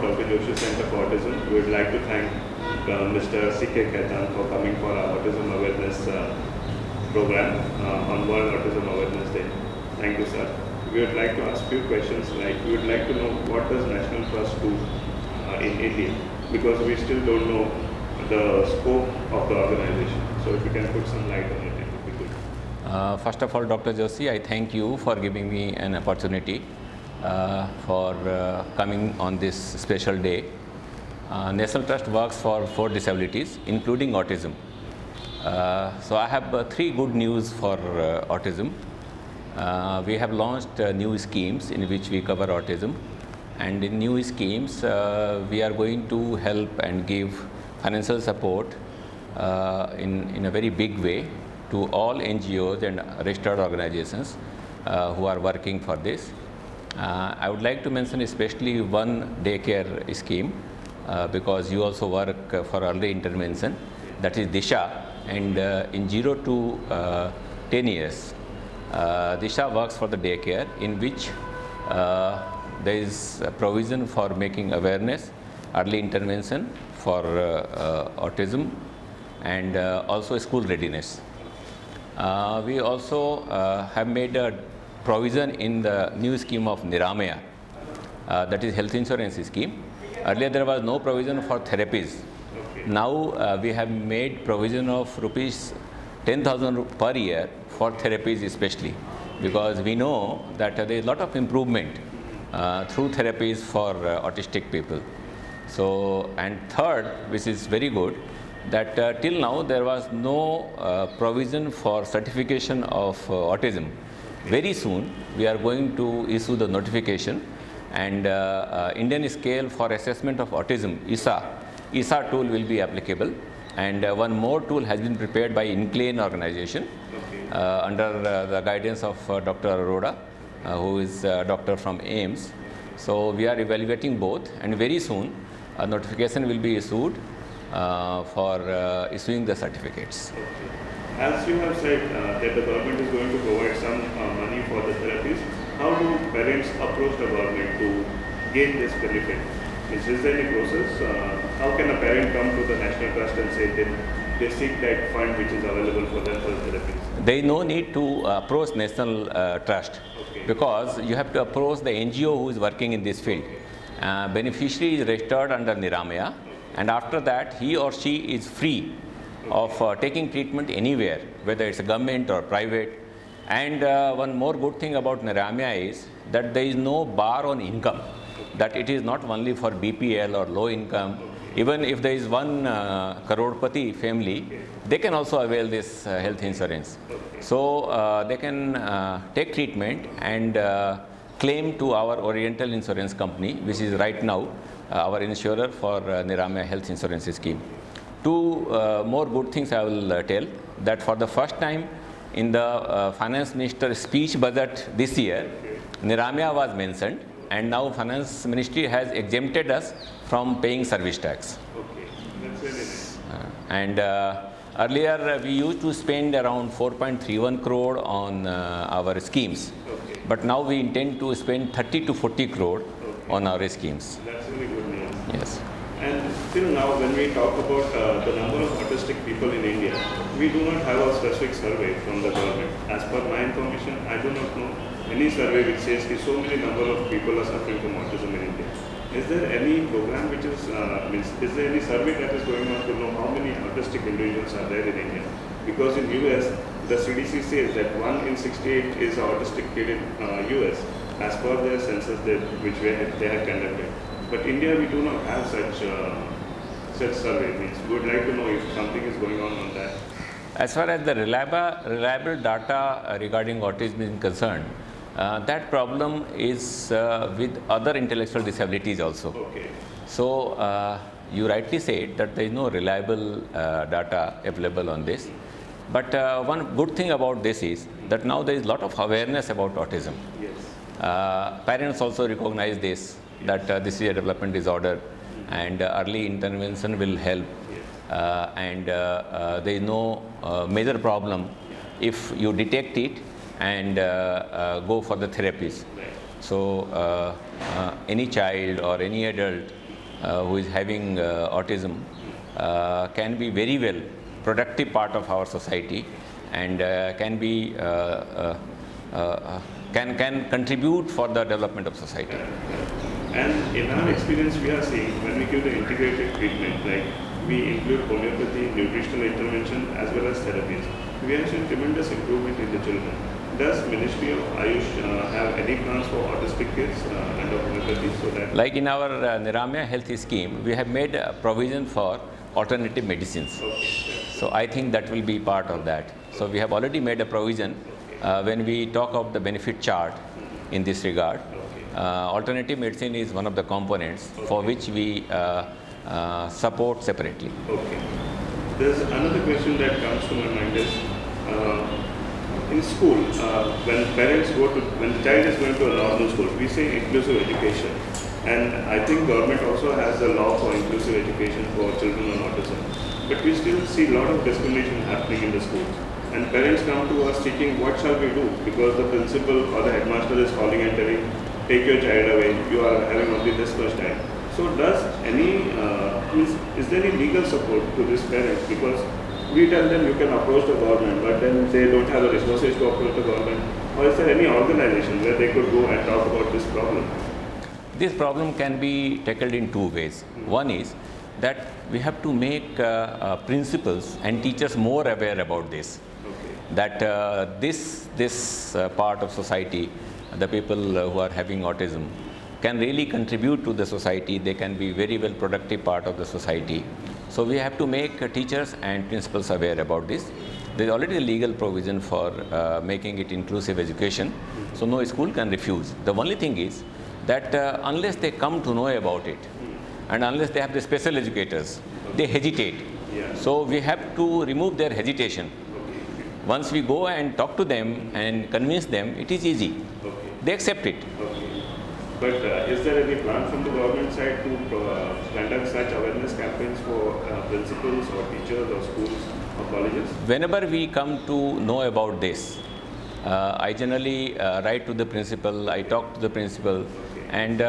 Dr. Joshi Center for Autism. We would like to thank Mr. C.K. Khaitan for coming for our Autism Awareness program on World Autism Awareness Day. Thank you, sir. We would like to ask few questions, like we would like to know what does National Trust do in India, because we still don't know the scope of the organization. So if you can put some light on it, it would be good. First of all, Dr. Joshi, I thank you for giving me an opportunity for coming on this special day. National Trust works for 4 disabilities, including autism. So I have 3 good news for autism. We have launched new schemes in which we cover autism, and in new schemes we are going to help and give financial support in a very big way to all NGOs and registered organizations who are working for this. I would like to mention especially one daycare scheme because you also work for early intervention, that is Disha, and in 0 to 10 years. Disha works for the daycare, in which there is a provision for making awareness, early intervention for autism, and also school readiness. We also have made a provision in the new scheme of Niramaya, that is health insurance scheme. Earlier there was no provision for therapies. Now we have made provision of rupees 10,000 per year for therapies especially, because we know that there is a lot of improvement through therapies for autistic people. So, and third, which is very good, that till now there was no provision for certification of autism. Very soon we are going to issue the notification, and Indian Scale for Assessment of Autism, ISA tool will be applicable. And one more tool has been prepared by Inclane organization under the guidance of Dr. Arora, who is a doctor from AIMS. So we are evaluating both, and very soon a notification will be issued for issuing the certificates. As you have said that the government is going to provide some money for the therapies, how do parents approach the government to gain this benefit? Is there any process? How can a parent come to the National Trust and say that they seek that fund which is available for them for therapies? There is no need to approach National Trust, because you have to approach the NGO who is working in this field. Beneficiary is registered under Niramaya, and after that he or she is free of taking treatment anywhere, whether it's a government or private. And one more good thing about Niramaya is that there is no bar on income, that it is not only for BPL or low income. Even if there is one crorepati family, they can also avail this health insurance. So they can take treatment and claim to our Oriental Insurance Company, which is right now our insurer for Niramaya health insurance scheme. 2 more good things I will tell, that for the first time in the Finance Minister's speech budget this year, Niramaya was mentioned, and now Finance Ministry has exempted us from paying service tax. Okay, that's really nice. And earlier we used to spend around 4.31 crore on our schemes, but now we intend to spend 30 to 40 crore on our schemes. That's really good news. Yes. And till now, when we talk about the number of autistic people in India, we do not have a specific survey from the government. As per my information, I do not know any survey which says that so many number of people are suffering from autism in India. Is there any program which is, is there any survey that is going on to know how many autistic individuals are there in India? Because in US, the CDC says that 1 in 68 is an autistic kid in US, as per their census which they have conducted. But India, we do not have such survey. We would like to know if something is going on that. As far as the reliable data regarding autism is concerned, that problem is with other intellectual disabilities also. Okay. So you rightly said that there is no reliable data available on this. But one good thing about this is that now there is a lot of awareness about autism. Yes. Parents also recognize this, that this is a development disorder, and early intervention will help. And there is no major problem if you detect it and go for the therapies. So any child or any adult who is having autism can be very well productive part of our society, and can contribute for the development of society. And in our experience, we are seeing when we give the integrated treatment, like we include homeopathy, nutritional intervention, as well as therapies, we are seeing tremendous improvement in the children. Does Ministry of Ayush have any plans for autistic kids under homeopathy so that? Like in our Niramya Health Scheme, we have made a provision for alternative medicines. Okay. So I think that will be part of that. So we have already made a provision when we talk of the benefit chart in this regard. Alternative medicine is one of the components for which we support separately. Okay. There's another question that comes to my mind is in school, when the child is going to a normal school, we say inclusive education. And I think government also has a law for inclusive education for children on autism. But we still see a lot of discrimination happening in the schools. And parents come to us seeking, what shall we do? Because the principal or the headmaster is calling and telling, take your child away, you are having only this much time. So is there any legal support to these parents? Because we tell them you can approach the government, but then they don't have the resources to approach the government. Or is there any organization where they could go and talk about this problem? This problem can be tackled in two ways. One is that we have to make principals and teachers more aware about this. Okay. That this part of society, the people who are having autism, can really contribute to the society. They can be very well productive part of the society. So we have to make teachers and principals aware about this. There is already a legal provision for making it inclusive education. So no school can refuse. The only thing is that unless they come to know about it, and unless they have the special educators, they hesitate. Yeah. So we have to remove their hesitation. Okay. Once we go and talk to them and convince them, it is easy. Okay. They accept it. Okay. But is there any plan from the government side to conduct such awareness campaigns for principals or teachers or schools or colleges? Whenever we come to know about this, I generally write to the principal, I talk to the principal, Okay. and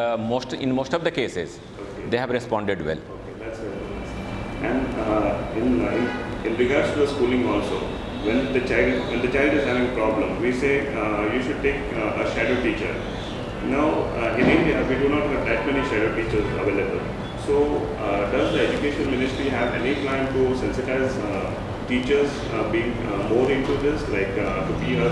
in most of the cases, Okay. they have responded well. Okay, that's very nice. And in regards to the schooling also, when the child is having problem, we say you should take a shadow teacher. Now in India, we do not have that many shadow teachers available. So does the Education Ministry have any plan to sensitize teachers being more into this, like to be a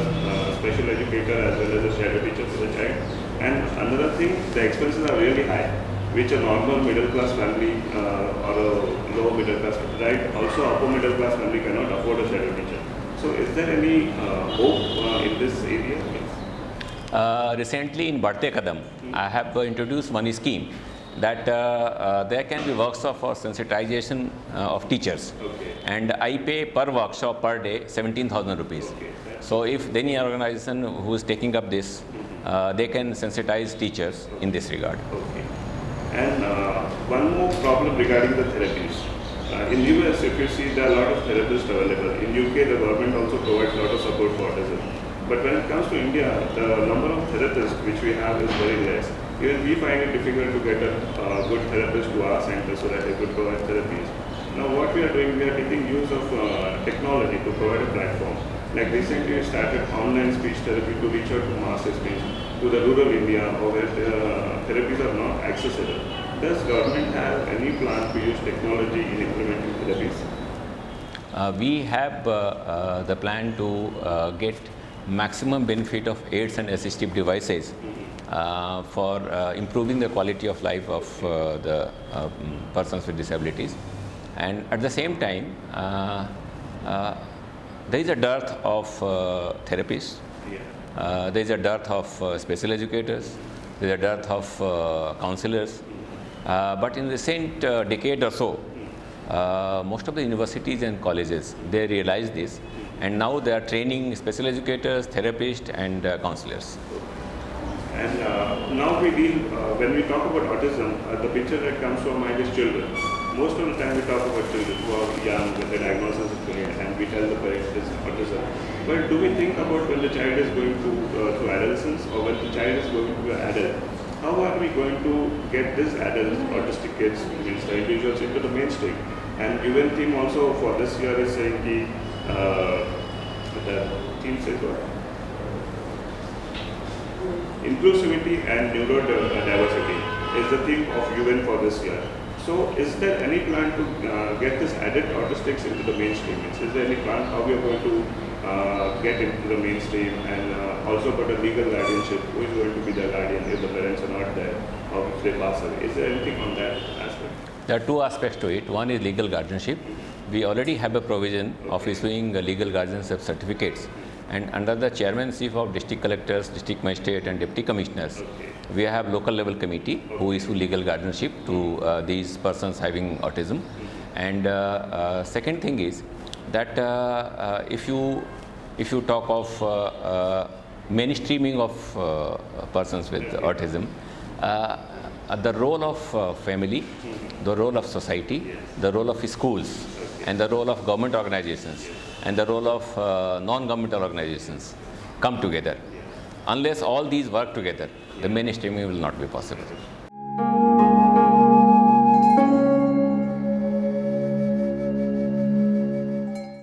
special educator as well as a shadow teacher for the child? And another thing, the expenses are really high, which a normal middle class family or a low middle class, right? Also upper middle class family cannot afford a shadow teacher. So is there any hope in this area? Recently in Badhte Kadam, I have introduced one scheme that there can be workshops for sensitization of teachers. Okay. And I pay per workshop per day 17,000 rupees. Okay. So if any organization who is taking up this, they can sensitize teachers in this regard. Okay. And one more problem regarding the therapies. In US, if you see, there are a lot of therapists available. In UK, the government also provides a lot of support for autism. But when it comes to India, the number of therapists which we have is very less. Even we find it difficult to get a good therapist to our center so that they could provide therapies. Now what we are doing, we are taking use of technology to provide a platform. Like recently we started online speech therapy to reach out to masses, to the rural India or where therapies are not accessible. Does government have any plan to use technology in implementing therapies? We have the plan to get maximum benefit of aids and assistive devices for improving the quality of life of the persons with disabilities. And at the same time, there is a dearth of therapists, there is a dearth of special educators, there is a dearth of counselors. But in the recent decade or so, most of the universities and colleges, they realize this, and now they are training special educators, therapists and counselors. And now we deal, when we talk about autism, the picture that comes to our mind is children. Most of the time we talk about children who are young with the diagnosis of children, and we tell the parents it is autism. But do we think about when the child is going through adolescence or when the child is going to be an adult? how are we going to get this adults, autistic kids, means the individuals into the mainstream? And UN theme also for this year is saying the theme says what? Inclusivity and neurodiversity is the theme of UN for this year. So is there any plan to get this added autistics into the mainstream? Is there any plan how we are going to get into the mainstream, and also about a legal guardianship? Who is going to be the guardian if the parents are not there or if they pass away? Is there anything on that aspect? There are two aspects to it. One is legal guardianship. We already have a provision of issuing legal guardianship certificates, and under the chairmanship of district collectors, district magistrate and deputy commissioners, we have local level committee who issue legal guardianship to these persons having autism. And second thing is that if you talk of mainstreaming of persons with autism, the role of family, the role of society, the role of schools, and the role of government organizations, and the role of non-governmental organizations come together. Unless all these work together, the mainstreaming will not be possible.